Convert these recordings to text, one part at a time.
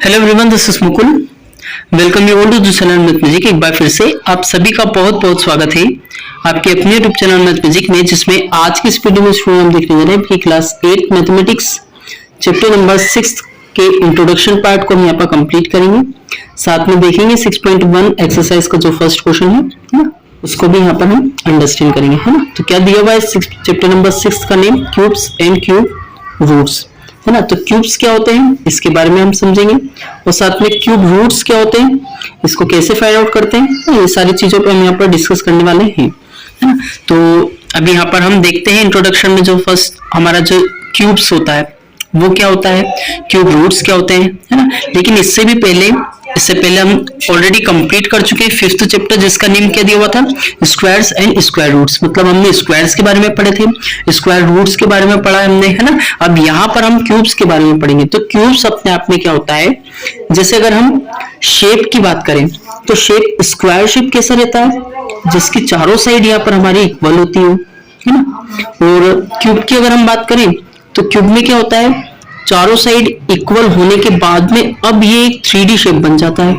Hello everyone, this is Mukul. Welcome you all to the channel math magic. एक बार फिर से आप सभी का बहुत बहुत स्वागत है आपके अपने यूट्यूब चैनल मैथ मैजिक में, जिसमें आज की इस वीडियो में हम देखने जा रहे हैं कि क्लास 8 मैथमेटिक्स चैप्टर नंबर 6 के इंट्रोडक्शन पार्ट को हम यहाँ पर कंप्लीट करेंगे। साथ में देखेंगे 6.1 एक्सरसाइज का जो फर्स्ट क्वेश्चन है ना, उसको भी यहाँ पर हम अंडरस्टैंड करेंगे, है ना। तो क्या दिया हुआ है चैप्टर नंबर 6 का name, cubes and cube roots, है ना। तो क्यूब्स क्या होते हैं इसके बारे में हम समझेंगे, और साथ में क्यूब रूट्स क्या होते हैं, इसको कैसे फाइंड आउट करते हैं, ये सारी चीजों पे हम यहाँ पर डिस्कस करने वाले हैं, है ना। तो अभी यहाँ पर हम देखते हैं इंट्रोडक्शन में जो फर्स्ट हमारा जो क्यूब्स होता है वो क्या होता है, क्यूब रूट्स क्या होते हैं, है ना। लेकिन इससे पहले हम ऑलरेडी कंप्लीट कर चुके हैं 5th चैप्टर, जिसका नेम क्या दिया हुआ था, स्क्वायर्स एंड स्क्वायर रूट्स। मतलब हमने स्क्वायर्स के बारे में पढ़े थे, स्क्वायर रूट्स के बारे में पढ़ा हमने, है ना। अब यहाँ पर हम क्यूब्स के बारे में पढ़ेंगे। तो क्यूब्स अपने आप में क्या होता है, जैसे अगर हम शेप की बात करें तो शेप स्क्वायर शेप कैसा रहता है, जिसकी चारों साइड यहाँ पर हमारी इक्वल होती है ना। और क्यूब की अगर हम बात करें तो क्यूब में क्या होता है, चारों साइड इक्वल होने के बाद में अब ये एक 3D शेप बन जाता है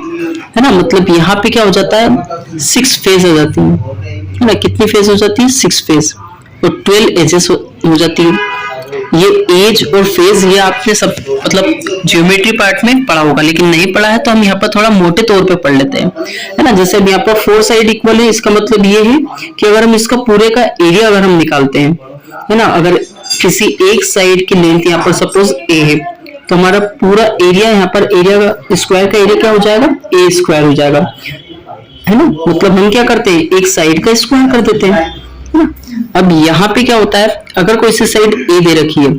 ना। मतलब यहाँ पे क्या हो जाता है, 6 फेज हो जाती है ना। कितनी फेज हो जाती है, 6 फेज, और 12 एजेस हो जाती है। ये एज और फेज ये आपने सब मतलब ज्योमेट्री पार्ट में पढ़ा होगा, लेकिन नहीं पढ़ा है तो हम यहाँ पर थोड़ा मोटे तौर पे पढ़ लेते हैं, है ना। जैसे अब यहाँ पर 4 साइड इक्वल है, इसका मतलब ये है कि अगर हम इसका पूरे का एरिया अगर हम निकालते हैं, है ना, अगर किसी एक साइड की लेंथ यहाँ पर सपोज ए है, तो हमारा पूरा एरिया यहाँ पर एरिया स्क्वायर का एरिया क्या हो जाएगा, ए स्क्वायर हो जाएगा, है ना। मतलब हम क्या करते हैं, एक साइड का स्क्वायर कर देते हैं, है ना। अब यहाँ पे क्या होता है, अगर कोई सी साइड ए दे रखी है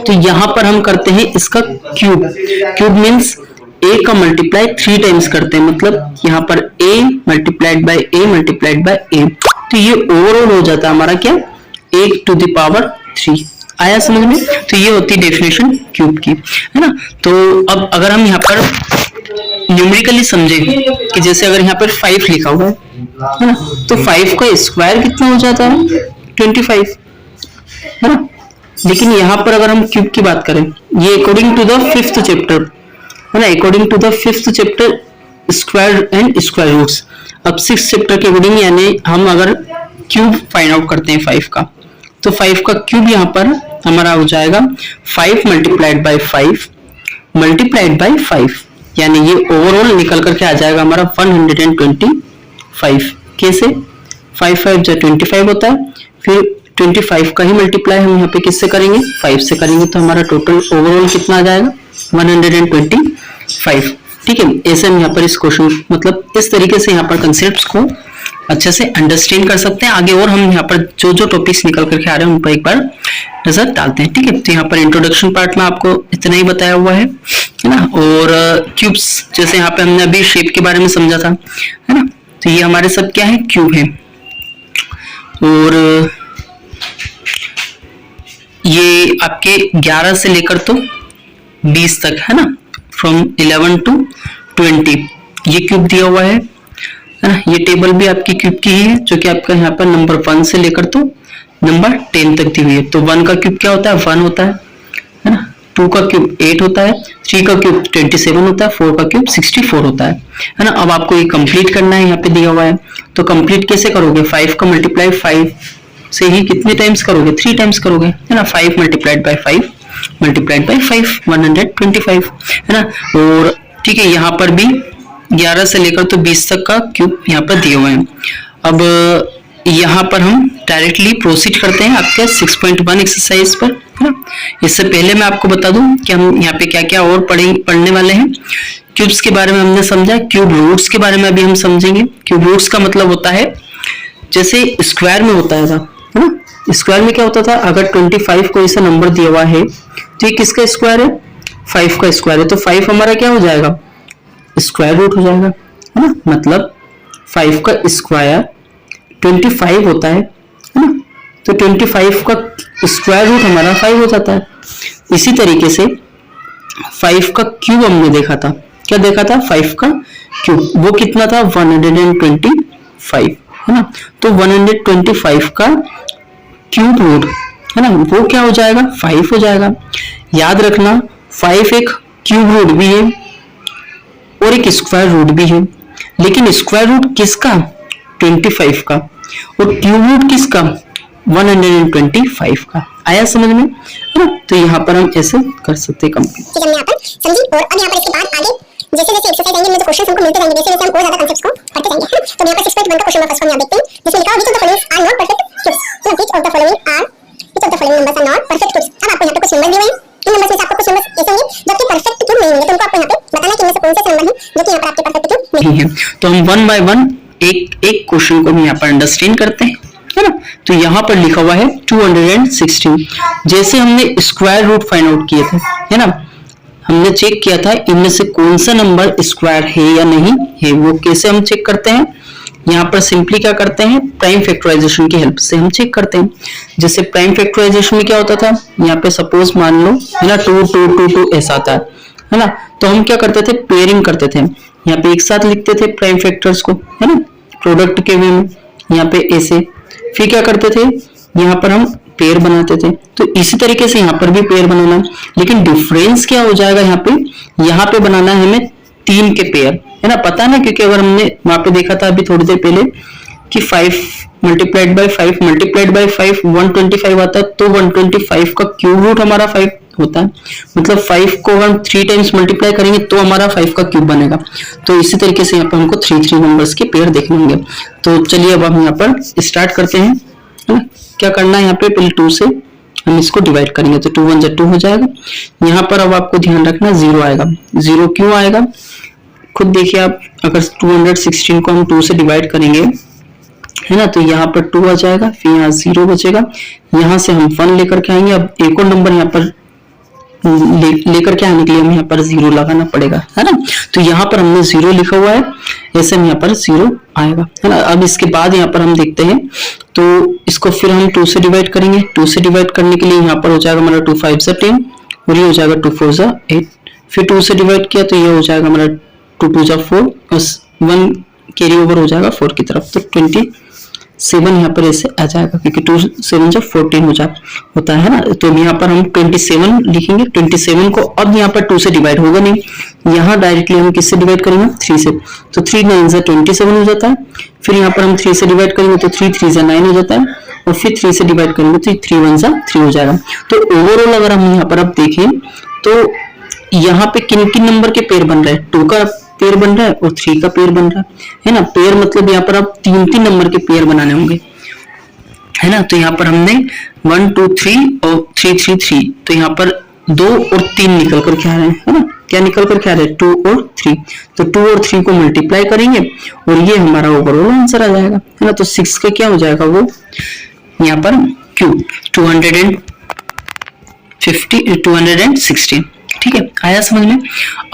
तो यहाँ पर हम करते हैं इसका क्यूब। क्यूब मीन्स ए का मल्टीप्लाई 3 टाइम्स करते हैं, मतलब यहाँ पर a multiplied by a multiplied by a, तो ये ओवरऑल हो जाता है हमारा क्या, 8 to the power 3। आया समझ में। तो ये होती है डेफिनेशन क्यूब की, है ना। तो अब अगर हम यहाँ पर न्यूमेरिकली समझे कि जैसे अगर यहाँ पर 5 लिखा हुआ है ना, तो 5 का स्क्वायर कितना हो जाता है, 25, है ना। लेकिन यहाँ पर अगर हम क्यूब की बात करें, ये according to the 5th chapter, है ना, according to the 5th chapter square and square roots. अब 6th चैप्टर के अकॉर्डिंग यानी हम अगर क्यूब फाइंड आउट करते हैं 5 का, तो 5 का क्यूब यहाँ पर हमारा हो जाएगा 5 मल्टीप्लाइड बाय 5 मल्टीप्लाइड बाय 5, यानी ये ओवरऑल निकल करके आ जाएगा हमारा 125। कैसे, 5 5 जो 25 होता है, फिर 25 का ही मल्टीप्लाई हम यहाँ पे किससे करेंगे, 5 से करेंगे, तो हमारा टोटल ओवरऑल कितना आ जाएगा, 125। ठीक है। ऐसे हम यहाँ पर इस क्वेश्चन मतलब इस तरीके से यहाँ पर कंसेप्ट्स को अच्छे से अंडरस्टैंड कर सकते हैं। आगे और हम यहाँ पर जो जो टॉपिक्स निकल करके आ रहे हैं उन पर एक बार नजर डालते हैं, ठीक है। तो यहाँ पर इंट्रोडक्शन पार्ट में आपको इतना ही बताया हुआ है ना। और क्यूब्स जैसे यहाँ पे हमने अभी शेप के बारे में समझा था, है ना। तो ये हमारे सब क्या है, क्यूब है। और ये आपके 11 से लेकर तो 20 तक, है ना, फ्रॉम 11 to 20 ये क्यूब दिया हुआ है ना। ये टेबल भी आपकी क्यूब की है, जो कि आपका यहाँ पर नंबर 1 से लेकर तो नंबर 10 तक दी हुई है। तो 1 का क्यूब क्या होता है, 1 होता है ना। 2 का क्यूब 8 होता है, 3 का क्यूब 27 होता है, 4 का क्यूब 64 होता है ना। अब आपको ये कंप्लीट करना है, यहाँ पे दिया हुआ है। तो कंप्लीट कैसे करोगे, 5 का मल्टीप्लाई 5 से ही कितने टाइम्स करोगे, 3 टाइम्स करोगे, है ना। 5 मल्टीप्लाइड बाय 5 मल्टीप्लाइड बाय 5 125, है ना। और ठीक है, यहाँ पर भी 11 से लेकर तो 20 तक का क्यूब यहाँ पर दिए हुए हैं। अब यहाँ पर हम डायरेक्टली प्रोसीड करते हैं आपके 6.1 एक्सरसाइज पर, है ना। इससे पहले मैं आपको बता दूं कि हम यहाँ पे क्या क्या और पढ़ने वाले हैं। क्यूब्स के बारे में हमने समझा, क्यूब रूट्स के बारे में अभी हम समझेंगे। क्यूब रूट्स का मतलब होता है जैसे स्क्वायर में होता है ना। स्क्वायर में क्या होता था, अगर 25 को ऐसा नंबर दिया हुआ है तो ये किसका स्क्वायर है, 5 का स्क्वायर है, तो 5 हमारा क्या हो जाएगा, स्क्वायर रूट हो जाएगा, है ना। मतलब 5 का स्क्वायर 25 होता है ना। तो 25 का स्क्वायर रूट हमारा 5 हो जाता है। इसी तरीके से 5 का क्यूब हमने देखा था, क्या देखा था, 5 का क्यूब, वो कितना था, 125, है ना। तो 125 का क्यूब रूट, है ना, वो क्या हो जाएगा, 5 हो जाएगा। याद रखना 5 एक क्यूब रूट भी है और एक स्क्वायर रूट भी है, लेकिन स्क्वायर रूट किसका? 25 का, और क्यूब रूट किसका? 125 का। आया समझ में, है ना? तो यहाँ पर हम ऐसे कर सकते हैं कंप्लीट। हमने यहाँ पर समझी, और अब यहाँ पर इसके बाद आगे जैसे जैसे एक्सरसाइज आएंगे, तो क्वेश्चन हमको मिलते जाएंगे, जैसे जैसे हम और ज्यादा कांसेप्ट्स को पढ़ते जाएंगे। तो यहाँ पर 6.1 का क्वेश्चन नंबर फर्स्ट वन यहाँ देखते हैं, जिसमें लिखा है which of the following are not perfect cubes. तो which of the following numbers are not perfect cubes. अब आपको यहाँ पे कुछ नंबर दिए हुए हैं, इन नंबर्स में से आपको कुछ नंबर्स ऐसे होंगे जो कि परफेक्ट क्यूब नहीं होंगे, तो उनको आपको यहाँ पे बताना है कि इनमें से कौन से नंबर हैं जो कि यहाँ पर आपके परफेक्ट क्यूब नहीं है। तो हम वन बाय वन एक एक क्वेश्चन को हम यहाँ पर अंडरस्टैंड करते हैं, है ना? तो यहाँ पर लिखा हुआ है 216। जैसे हमने स्क्वायर रूट फाइंड आउट किए थे, है ना, हमने चेक किया था इनमें से कौन सा नंबर स्क्वायर है या नहीं है। वो कैसे हम चेक करते हैं? यहाँ पर सिंपली क्या करते हैं, प्राइम फैक्टराइजेशन की हेल्प से हम चेक करते हैं। जैसे प्राइम फैक्टराइजेशन में क्या होता था, यहाँ पे सपोज मान लो, है ना, 2 2 2 2 ऐसा आता है ना? तो हम क्या करते थे, पेयरिंग करते थे, यहाँ पे एक साथ लिखते थे प्राइम फैक्टर्स को, है ना, प्रोडक्ट के वे में, यहाँ पे ऐसे। फिर क्या करते थे, यहाँ पर हम पेयर बनाते थे। तो इसी तरीके से यहाँ पर भी पेयर बनाना, लेकिन डिफरेंस क्या हो जाएगा, यहाँ पे बनाना है हमें 3 के पेयर, है ना, पता ना, क्योंकि अगर हमने वहां पे देखा था अभी थोड़ी देर पहले कि 5 मल्टीप्लाइड बाय 5 125 आता है, तो 125 का क्यूब रूट हमारा 5 होता है। मतलब 5 को हम 3 टाइम्स मल्टीप्लाई करेंगे तो हमारा 5 का क्यूब बनेगा। तो इसी तरीके से यहाँ पर हमको 3 नंबर्स के पेयर देखने होंगे। तो चलिए अब हम यहाँ पर स्टार्ट करते हैं, है ना? क्या करना है, यहाँ पे पहले 2 से हम इसको डिवाइड करेंगे, तो 2 1 जा 2 हो जाएगा। यहाँ पर अब आपको ध्यान रखना 0 आएगा। 0 क्यों आएगा, खुद देखिए आप, अगर 216 को हम 2 से डिवाइड करेंगे, है ना, तो यहाँ पर 2 आ जाएगा, फिर यहाँ 0 बचेगा, यहाँ से हम 1 लेकर के आएंगे। अब एक और नंबर यहाँ पर लेकर के आने के लिए हमें यहाँ पर 0 लगाना पड़ेगा, है ना? तो यहाँ पर हमने 0 लिखा हुआ है, ऐसे में यहाँ पर 0 आएगा, है ना? अब इसके बाद यहाँ पर हम देखते हैं, तो इसको फिर हम 2 से डिवाइड करेंगे। 2 से डिवाइड करने के लिए यहाँ पर हो जाएगा हमारा 2 5 जा 10, और ये हो जाएगा 2 4 जा 8। फिर 2 से डिवाइड किया तो ये हो जाएगा हमारा 2 2 जा 4, और 1 कैरी ओवर हो जाएगा 4 की तरफ, तो 27 यहाँ पर ऐसे आ जाएगा, क्योंकि 2 7 जा 14 होता है ना? तो यहाँ पर हम 27 लिखेंगे। 27 को अब यहाँ पर 2 से डिवाइड होगा नहीं, यहाँ डायरेक्टली हम किससे डिवाइड करेंगे, 3 से। तो 3 9 जा 27 हो जाता है। फिर यहाँ पर हम 3 से डिवाइड करेंगे तो 3 3 जा 9 हो जाता है, और फिर 3 से डिवाइड करेंगे तो 3 1 जा 3 हो जाएगा। तो ओवरऑल अगर हम यहाँ पर अब देखें तो यहाँ पे किन किन नंबर के पेयर बन रहे हैं, 2 का पेयर बन रहा है और 3 का पेयर बन रहा है ना? पेयर मतलब यहाँ पर आप 3 नंबर के पेयर बनाने होंगे, है ना? तो यहाँ पर हमने 1 2 3 और 3 3 3, तो यहाँ पर 2 और 3 निकल कर के आ रहे हैं, है ना? क्या निकल कर के आ रहे हैं, 2 और 3। तो 2 और 3 को मल्टीप्लाई करेंगे और ये हमारा ओवरऑल आंसर आ जाएगा, है ना? तो 6 का क्या हो जाएगा, वो यहाँ पर क्यूब 216। ठीक है, आया समझ में?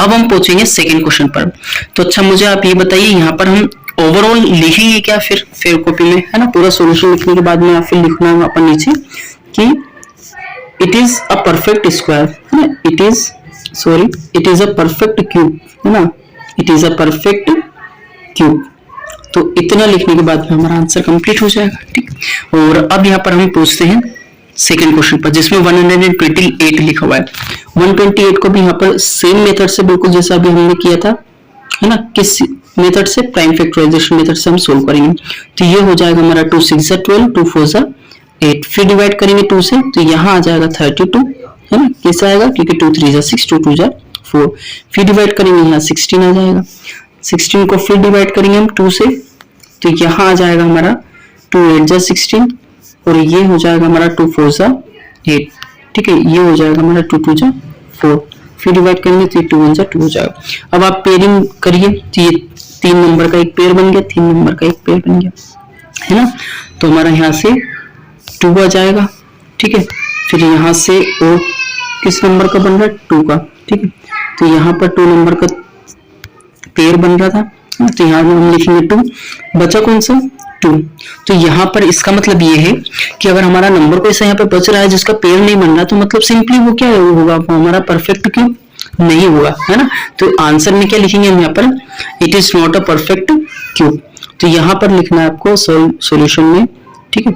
अब हम पहुंचेंगे सेकंड क्वेश्चन पर। तो अच्छा मुझे आप ये बताइए, यहाँ पर हम ओवरऑल लिखेंगे क्या फिर कॉपी में, है ना? पूरा सॉल्यूशन लिखने के बाद में या फिर लिखना है अपन नीचे कि it is a perfect square, है ना? It is a perfect cube, है ना? It is a perfect cube. तो इतना लिखने के बाद में हमारा आंसर कंप्लीट हो जाएगा। ठीक, और अब यहाँ पर हम पूछते हैं सेकंड क्वेश्चन पर, जिसमें 128 लिखा हुआ है। 128 को भी यहाँ पर सेम मेथड से, बिल्कुल जैसा अभी हमने किया था, है ना, किस मेथड से, प्राइम फैक्टराइजेशन मेथड से हम सोल्व करेंगे। तो ये हो जाएगा हमारा 2 6 जा 12, 2 4 जा 8, फिर डिवाइड करेंगे 2 से, तो यहाँ आ जाएगा 32, है ना? कैसे आएगा, क्योंकि 2 3 जा 6, 2 2 जा 4, फिर डिवाइड करेंगे, यहाँ 16 आ जाएगा। 16 को फिर डिवाइड करेंगे हम 2 से, तो यहाँ आ जाएगा हमारा 2 8 जा 16, और ये हो जाएगा हमारा 2 4 जा 8। ठीक है, ये हो जाएगा हमारा 2 2 जा 4, फिर डिवाइड करेंगे तो 2 1 जा 2 हो जाएगा। अब आप पेयरिंग करिए, तो ये 3 नंबर का एक पेयर बन गया, 3 नंबर का एक पेयर बन गया, है ना? तो हमारा यहाँ से 2 आ जाएगा। ठीक है, फिर यहाँ से और किस नंबर का बन रहा है, 2 का। ठीक है, तो यहाँ पर 2 नंबर का पेयर बन रहा था, तो यहाँ हम लिखेंगे 2, बचा कौन सा, 2। तो यहाँ पर इसका मतलब ये है कि अगर हमारा नंबर कोई सा यहाँ पे बच रहा है जिसका पेयर नहीं बन रहा, तो मतलब सिंपली वो क्या होगा, वो हमारा परफेक्ट क्यूब नहीं होगा, है ना? तो आंसर में क्या लिखेंगे हम यहाँ पर, it is not a perfect cube. तो यहाँ पर लिखना है आपको सॉल्यूशन में, ठीक है,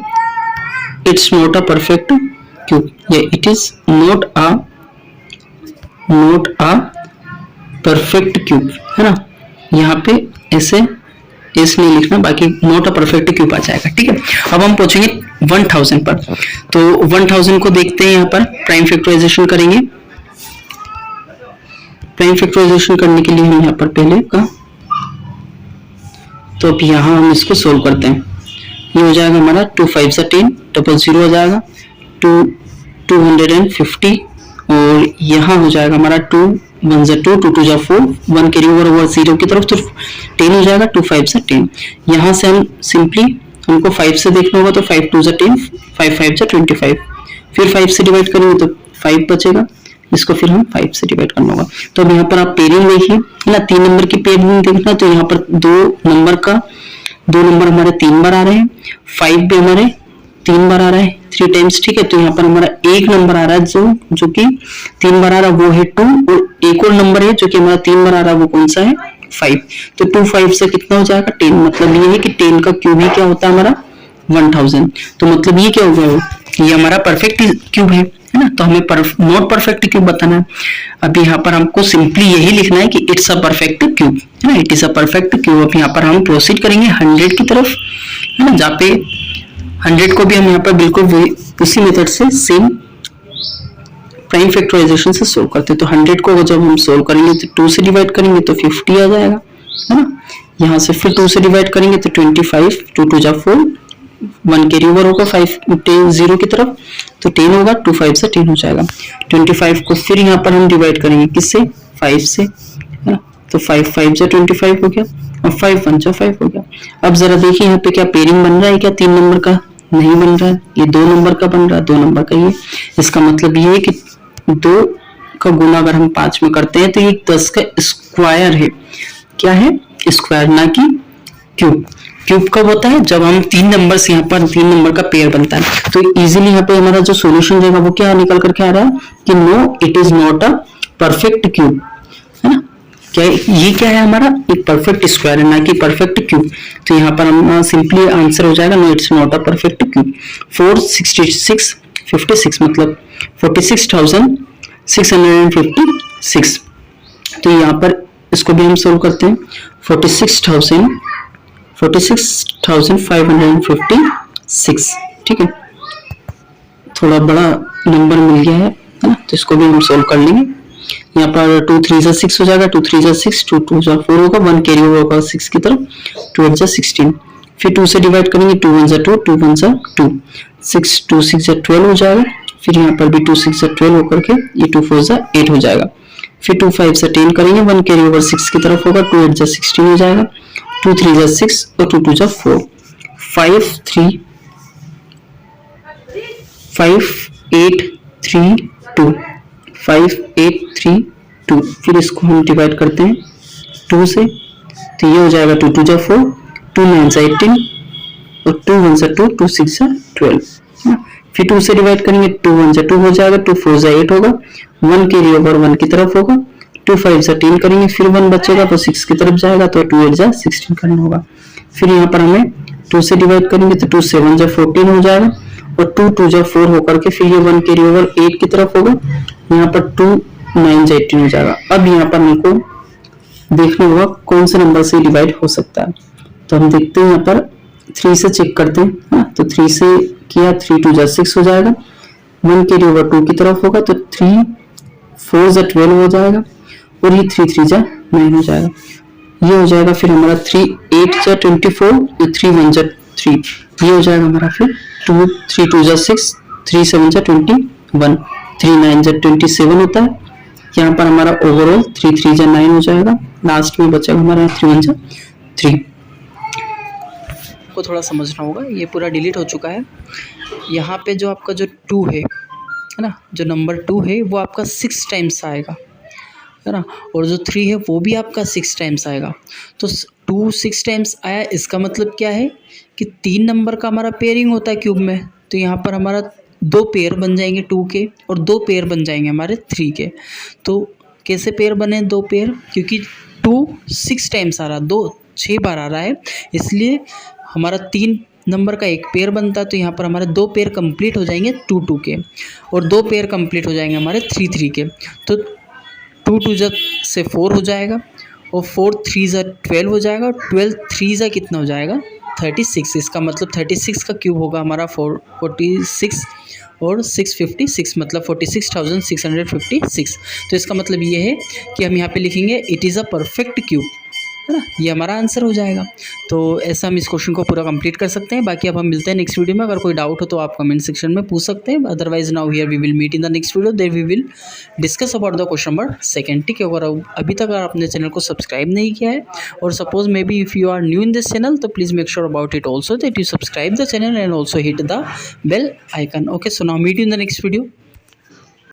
it's not a perfect cube, या it is not a perfect cube, है ना। यहाँ पे ऐसे एस नहीं लिखना, बाकी नॉट अ परफेक्ट क्यूब आ जाएगा, ठीक है। अब हम पहुंचेंगे 1000 पर। तो 1000 को देखते हैं, यहाँ पर प्राइम फैक्टराइजेशन करेंगे। प्राइम फैक्टराइजेशन करने के लिए हम यहाँ पर पहले का, तो अब यहाँ हम इसको सोल्व करते हैं। ये हो जाएगा हमारा 2 5 सा 10, 000 हो जाएगा 250, और यहाँ हो जाएगा हमारा 2 1 सा 2, 2 2 सा 4, 1 कैरी ओवर हुआ 0 की तरफ, तो 10 हो जाएगा 2 5 सा 10। यहाँ से हम सिंपली हमको 5 से देखना होगा, तो 5 2 सा 10, 5 5 सा 25, फिर 5 से डिवाइड करेंगे तो 5 बचेगा, इसको फिर हम 5 से डिवाइड करना होगा। तो अब यहाँ पर आप पेयरिंग देखिए, है ना, 3 नंबर की पेयरिंग देखना, तो यहाँ पर 2 नंबर हमारे 3 बार आ रहे हैं, 5 भी हमारे 3 बार आ रहा है 3 टाइम्स, ठीक है। तो यहाँ पर हमारा एक नंबर आ रहा है जो कि 3 बार आ रहा है, वो है 2, और एक और नंबर है जो कि हमारा 3 बार आ रहा है, वो कौन सा है 5। तो 2 5 से कितना हो जाएगा 10, मतलब ये है कि 10 का क्यूब ही क्या होता है हमारा 1000। तो मतलब ये क्या हो गया, ये हमारा परफेक्ट क्यूब है ना। तो हमें नॉट परफेक्ट क्यूब बताना है। अब यहाँ पर हमको सिंपली यही लिखना है कि इट्स अ परफेक्ट क्यूब, है ना, it is a perfect cube. अब यहाँ पर हम प्रोसीड करेंगे 100 की तरफ, है ना, जहाँ पे 100 को भी हम यहाँ पर बिल्कुल उसी मेथड से सेम प्राइम फैक्टराइजेशन से सोल्व करते हैं। तो 100 को जब हम सोल्व करेंगे तो 2 से डिवाइड करेंगे तो 50 आ जाएगा, है ना। यहाँ से फिर 2 से डिवाइड करेंगे तो 25, 2 2 जा 4, 1 कैरी ओवर होगा 5 10 0 की तरफ, तो 10 होगा, 2 5 से 10 हो जाएगा। 25 को फिर यहाँ पर हम डिवाइड करेंगे किससे 5 से, है ना, तो 5 5 जा 25 हो गया, और 5 1 जा 5 हो गया। अब जरा देखिए यहाँ पे क्या पेयरिंग बन रहा है, क्या 3 नंबर का नहीं बन रहा है, ये 2 नंबर का बन रहा है, 2 नंबर का ये। इसका मतलब ये है कि 2 का गुना अगर हम 5 में करते हैं तो ये 10 का स्क्वायर है। क्या है स्क्वायर, ना कि क्यूब। क्यूब कब होता है, जब हम 3 नंबर से यहाँ पर 3 नंबर का पेयर बनता है। तो इजीली यहाँ पे हमारा जो सॉल्यूशन रहेगा वो क्या निकल करके आ रहा है कि no it is not a perfect cube, है ना। क्या ये क्या है हमारा एक परफेक्ट स्क्वायर है, ना कि परफेक्ट क्यूब। तो यहाँ पर हम सिंपली आंसर हो जाएगा no it's not a perfect cube. 466 56 मतलब 46,656। तो यहाँ पर इसको भी हम सोल्व करते हैं। 46,556, ठीक है। थोड़ा बड़ा नंबर मिल गया है ना, तो इसको भी हम सोल्व कर लेंगे। यहाँ पर 2 3 जा 6 हो जाएगा, 2 3 जा 6, 2 2 जा 4 होगा, 1 कैरी ओवर होगा 6 की तरफ, 2 8 जा 16, फिर 2 से डिवाइड करेंगे, 2 1 जा 2, 2 1 जा 2, 6 2 6 जा 12 हो जाएगा, फिर यहाँ पर भी 2 6 जा 12 होकर के ये 2 4 जा 8 हो जाएगा, फिर 2 5 से 10 करेंगे, 1 कैरी ओवर 6 की तरफ होगा, 2 8 जा 16 हो जाएगा, 2 3 जा 6 और 2 2 जा 4, 5 8 3 2, 5 8 3 2। फिर इसको हम डिवाइड करते हैं 2 से, तो ये हो जाएगा 2 2 जा 4, 2 9 जा 18 और 2 1 जा 2, 2 6 जा 12। फिर 2 से डिवाइड करेंगे, 2 1 जा 2 हो जाएगा, 2 4 जा 8 होगा, 1 कैरी ओवर 1 की तरफ होगा, 2 5 जा 10 करेंगे, फिर 1 बचेगा तो 6 की तरफ जाएगा, तो 2 8 जा 16 करना होगा। फिर यहाँ पर हमें 2 से डिवाइड करेंगे तो 2 7 जा 14 हो जाएगा, और 2 2 जा 4 होकर के फिर ये 1 कैरी ओवर 8 की तरफ होगा, यहाँ पर 2 9 जा 18 हो जाएगा। अब यहाँ पर हमको देखना होगा कौन से नंबर से डिवाइड हो सकता है। तो हम देखते हैं यहाँ पर 3 से चेक करते हैं, तो 3 से किया, 3 2 जा 6 हो जाएगा, 1 कैरी ओवर 2 की तरफ होगा, तो 3 4 जा 12 हो जाएगा, और ये 3 3 जा 9 हो जाएगा, ये हो जाएगा। फिर हमारा 3 8 जा 24, 3 1 जा 3, ये हो जाएगा हमारा। फिर 2 3 2 जा 6, 3 7 जा 21, 3 9 जा 27 होता है। यहाँ पर हमारा ओवरऑल 3 3 जा 9 हो जाएगा, लास्ट में बचेगा हमारा 3 1 जा 3। को थोड़ा समझना होगा, ये पूरा डिलीट हो चुका है। यहाँ पे जो आपका जो 2 है ना, जो नंबर 2 है वो आपका 6 टाइम्स आएगा, है ना, और जो 3 है वो भी आपका 6 टाइम्स आएगा। तो 2 6 टाइम्स आया, इसका मतलब क्या है कि 3 नंबर का हमारा पेयरिंग होता है क्यूब में। तो यहाँ पर हमारा 2 पेयर बन जाएंगे 2 के, और 2 पेयर बन जाएंगे हमारे 3 के। तो कैसे पेयर बने 2 पेयर, क्योंकि 2 6 टाइम्स आ रहा, 2 6 बार आ रहा है, इसलिए हमारा 3 नंबर का एक पेयर बनता है। तो यहाँ पर हमारे 2 पेयर कंप्लीट हो जाएंगे 2 2 के, और 2 पेयर कंप्लीट हो जाएंगे हमारे 3 3 के। तो 2 2 से 4 हो जाएगा और 4 3 12 हो जाएगा, 12 3 कितना हो जाएगा 36। इसका मतलब 36 का क्यूब होगा हमारा 46 और 656 मतलब 46,656। तो इसका मतलब ये है कि हम यहाँ पे लिखेंगे it is a perfect cube, है ना, ये हमारा आंसर हो जाएगा। तो ऐसा हम इस क्वेश्चन को पूरा कंप्लीट कर सकते हैं। बाकी अब हम मिलते हैं नेक्स्ट वीडियो में। अगर कोई डाउट हो तो आप कमेंट सेक्शन में पूछ सकते हैं। Otherwise now here we will meet in the next video, there we will discuss about the question number 2। ठीक है, अगर अभी तक अगर आपने चैनल को सब्सक्राइब नहीं किया है और suppose maybe if you are new in this channel तो please make sure about it also that you subscribe the channel and also hit the bell icon. Okay, so now meet in the next video.